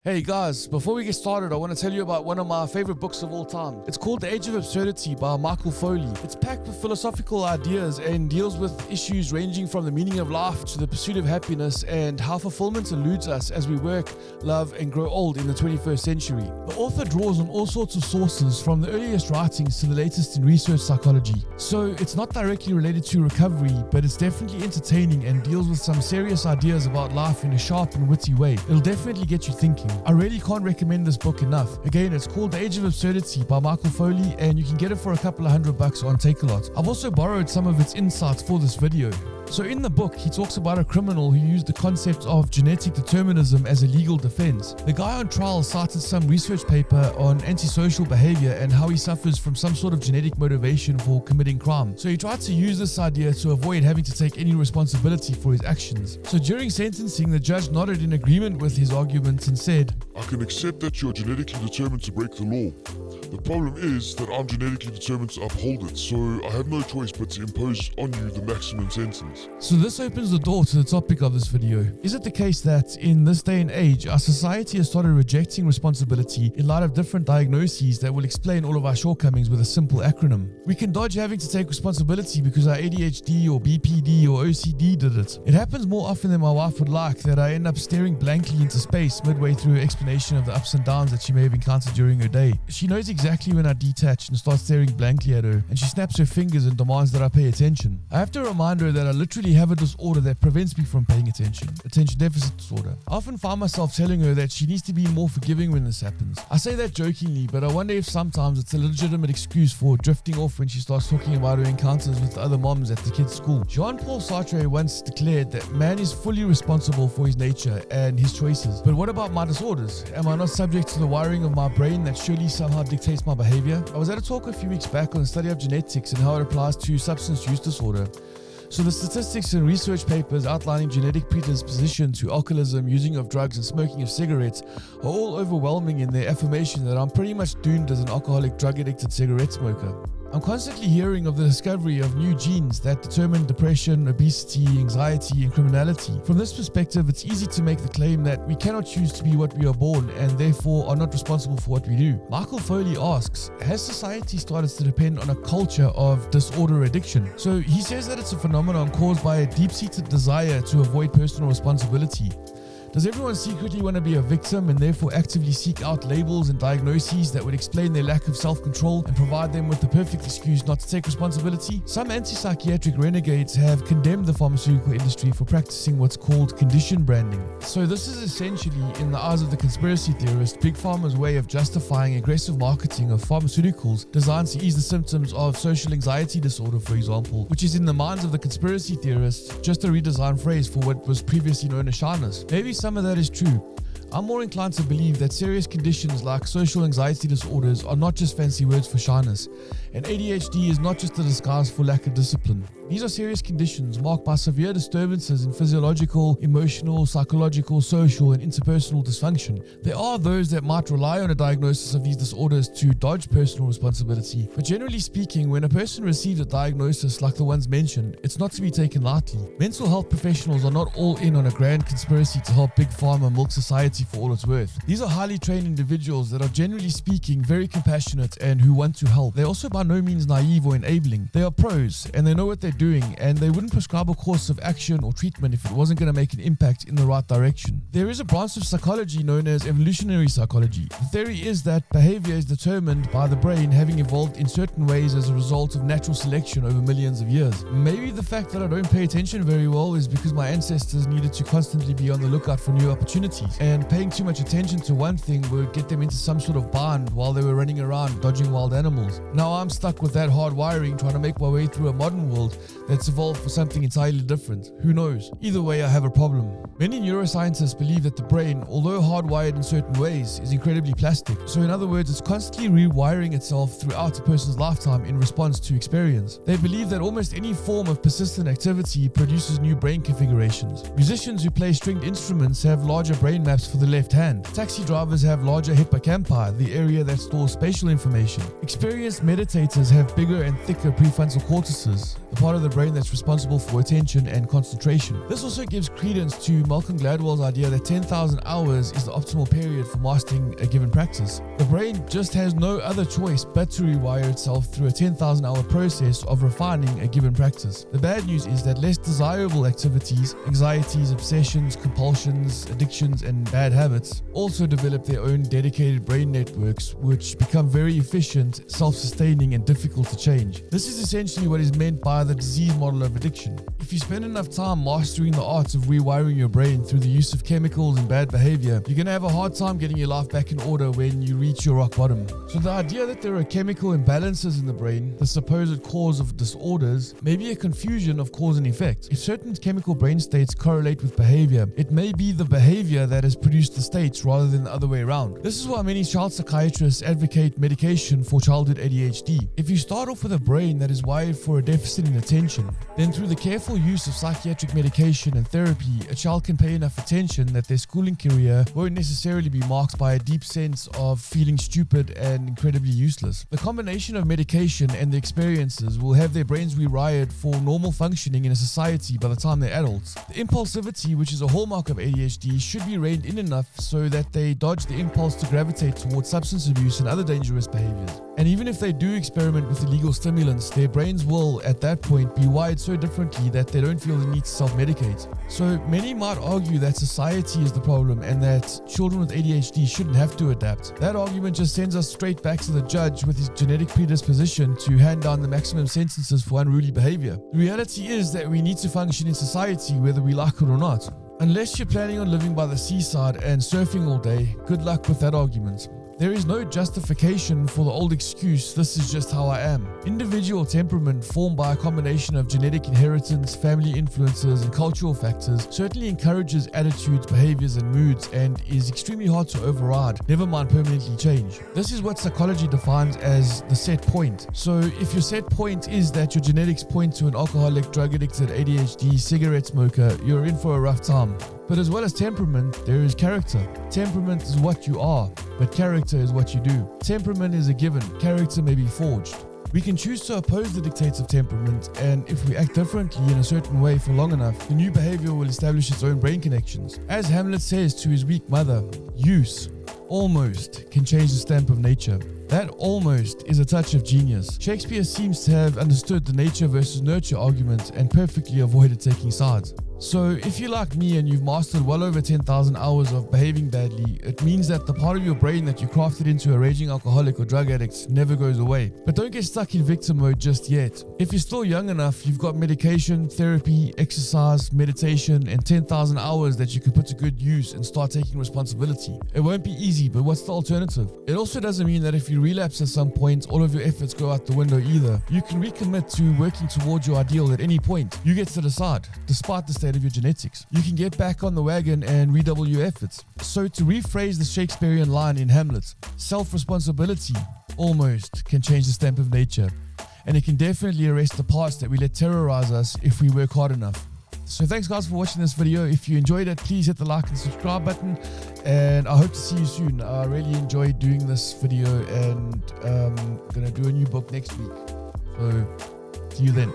Hey guys, before we get started, I want to tell you about one of my favorite books of all time. It's called Age of Absurdity by Michael Foley. It's packed with philosophical ideas and deals with issues ranging from the meaning of life to the pursuit of happiness and how fulfillment eludes us as we work, love, and grow old in the 21st century. The author draws on all sorts of sources from the earliest writings to the latest in research psychology. So it's not directly related to recovery, but it's definitely entertaining and deals with some serious ideas about life in a sharp and witty way. It'll definitely get you thinking. I really can't recommend this book enough. Again, it's called Age of Absurdity by Michael Foley, and you can get it for a couple of $100 on Takealot. I've also borrowed some of its insights for this video. So in the book, he talks about a criminal who used the concept of genetic determinism as a legal defense. The guy on trial cited some research paper on antisocial behavior and how he suffers from some sort of genetic motivation for committing crime. So he tried to use this idea to avoid having to take any responsibility for his actions. So during sentencing, the judge nodded in agreement with his arguments and said, "I can accept that you're genetically determined to break the law. The problem is that I'm genetically determined to uphold it, so I have no choice but to impose on you the maximum sentence." So this opens the door to the topic of this video. Is it the case that in this day and age, our society has started rejecting responsibility in light of different diagnoses that will explain all of our shortcomings with a simple acronym? We can dodge having to take responsibility because our ADHD or BPD or OCD did it. It happens more often than my wife would like that I end up staring blankly into space midway through her explanation of the ups and downs that she may have encountered during her day. She knows exactly when I detach and start staring blankly at her, and she snaps her fingers and demands that I pay attention. I have to remind her that I literally have a disorder that prevents me from paying attention. Attention deficit disorder. I often find myself telling her that she needs to be more forgiving when this happens. I say that jokingly, but I wonder if sometimes it's a legitimate excuse for drifting off when she starts talking about her encounters with the other moms at the kids' school. Jean-Paul Sartre once declared that man is fully responsible for his nature and his choices. But what about my disorders? Am I not subject to the wiring of my brain that surely somehow dictates my behavior? I was at a talk a few weeks back on the study of genetics and how it applies to substance use disorder. So the statistics and research papers outlining genetic predisposition to alcoholism, using of drugs, and smoking of cigarettes are all overwhelming in their affirmation that I'm pretty much doomed as an alcoholic, drug-addicted cigarette smoker. I'm constantly hearing of the discovery of new genes that determine depression, obesity, anxiety, and criminality. From this perspective, it's easy to make the claim that we cannot choose to be what we are born and therefore are not responsible for what we do. Michael Foley asks, has society started to depend on a culture of disorder addiction? So he says that it's a phenomenon caused by a deep-seated desire to avoid personal responsibility. Does everyone secretly want to be a victim and therefore actively seek out labels and diagnoses that would explain their lack of self-control and provide them with the perfect excuse not to take responsibility? Some anti-psychiatric renegades have condemned the pharmaceutical industry for practicing what's called condition branding. So this is essentially, in the eyes of the conspiracy theorist, Big Pharma's way of justifying aggressive marketing of pharmaceuticals designed to ease the symptoms of social anxiety disorder, for example, which is in the minds of the conspiracy theorists just a redesigned phrase for what was previously known as shyness. Maybe some of that is true. I'm more inclined to believe that serious conditions like social anxiety disorders are not just fancy words for shyness, and ADHD is not just a disguise for lack of discipline. These are serious conditions marked by severe disturbances in physiological, emotional, psychological, social, and interpersonal dysfunction. There are those that might rely on a diagnosis of these disorders to dodge personal responsibility, but generally speaking, when a person receives a diagnosis like the ones mentioned, it's not to be taken lightly. Mental health professionals are not all in on a grand conspiracy to help Big Pharma milk society for all it's worth. These are highly trained individuals that are generally speaking very compassionate and who want to help. They're also by no means naive or enabling. They are pros and they know what they're doing, and they wouldn't prescribe a course of action or treatment if it wasn't going to make an impact in the right direction. There is a branch of psychology known as Evolutionary Psychology. The theory is that behavior is determined by the brain having evolved in certain ways as a result of natural selection over millions of years. Maybe the fact that I don't pay attention very well is because my ancestors needed to constantly be on the lookout for new opportunities, and paying too much attention to one thing would get them into some sort of bind while they were running around dodging wild animals. Now I'm stuck with that hard wiring trying to make my way through a modern world that's evolved for something entirely different. Who knows? Either way, I have a problem. Many neuroscientists believe that the brain, although hardwired in certain ways, is incredibly plastic. So in other words, it's constantly rewiring itself throughout a person's lifetime in response to experience. They believe that almost any form of persistent activity produces new brain configurations. Musicians who play stringed instruments have larger brain maps for the left hand. Taxi drivers have larger hippocampi, the area that stores spatial information. Experienced meditators have bigger and thicker prefrontal cortices, the part of of the brain that's responsible for attention and concentration. This also gives credence to Malcolm Gladwell's idea that 10,000 hours is the optimal period for mastering a given practice. The brain just has no other choice but to rewire itself through a 10,000 hour process of refining a given practice. The bad news is that less desirable activities, anxieties, obsessions, compulsions, addictions, and bad habits also develop their own dedicated brain networks, which become very efficient, self-sustaining, and difficult to change. This is essentially what is meant by the disease model of addiction. If you spend enough time mastering the art of rewiring your brain through the use of chemicals and bad behavior, you're going to have a hard time getting your life back in order when you reach your rock bottom. So the idea that there are chemical imbalances in the brain, the supposed cause of disorders, may be a confusion of cause and effect. If certain chemical brain states correlate with behavior, it may be the behavior that has produced the states rather than the other way around. This is why many child psychiatrists advocate medication for childhood ADHD. If you start off with a brain that is wired for a deficit in attention, then through the careful use of psychiatric medication and therapy, a child can pay enough attention that their schooling career won't necessarily be marked by a deep sense of feeling stupid and incredibly useless. The combination of medication and the experiences will have their brains rewired for normal functioning in a society by the time they're adults. The impulsivity, which is a hallmark of ADHD, should be reined in enough so that they dodge the impulse to gravitate towards substance abuse and other dangerous behaviors. And even if they do experiment with illegal stimulants, their brains will, at that point, be wired so differently that they don't feel the need to self-medicate. So many might argue that society is the problem and that children with ADHD shouldn't have to adapt. That argument just sends us straight back to the judge with his genetic predisposition to hand down the maximum sentences for unruly behavior. The reality is that we need to function in society whether we like it or not. Unless you're planning on living by the seaside and surfing all day, good luck with that argument. There is no justification for the old excuse, "This is just how I am." Individual temperament formed by a combination of genetic inheritance, family influences, and cultural factors certainly encourages attitudes, behaviors, and moods and is extremely hard to override, never mind permanently change. This is what psychology defines as the set point. So if your set point is that your genetics point to an alcoholic, drug addicted, ADHD, cigarette smoker, you're in for a rough time. But as well as temperament, there is character. Temperament is what you are, but character is what you do. Temperament is a given, character may be forged. We can choose to oppose the dictates of temperament, and if we act differently in a certain way for long enough, the new behavior will establish its own brain connections. As Hamlet says to his weak mother, use, almost, can change the stamp of nature. That almost is a touch of genius. Shakespeare seems to have understood the nature versus nurture argument and perfectly avoided taking sides. So if you're like me and you've mastered well over 10,000 hours of behaving badly, it means that the part of your brain that you crafted into a raging alcoholic or drug addict never goes away. But don't get stuck in victim mode just yet. If you're still young enough, you've got medication, therapy, exercise, meditation, and 10,000 hours that you can put to good use and start taking responsibility. It won't be easy, but what's the alternative? It also doesn't mean that if you relapse at some point, all of your efforts go out the window either. You can recommit to working towards your ideal at any point. You get to decide, despite the state of your genetics. You can get back on the wagon and redouble your efforts. So to rephrase the Shakespearean line in Hamlet, self-responsibility almost can change the stamp of nature, and it can definitely arrest the parts that we let terrorize us if we work hard enough. So thanks guys for watching this video. If you enjoyed it, please hit the like and subscribe button, and I hope to see you soon. I really enjoyed doing this video, and I'm gonna do a new book next week, so see you then.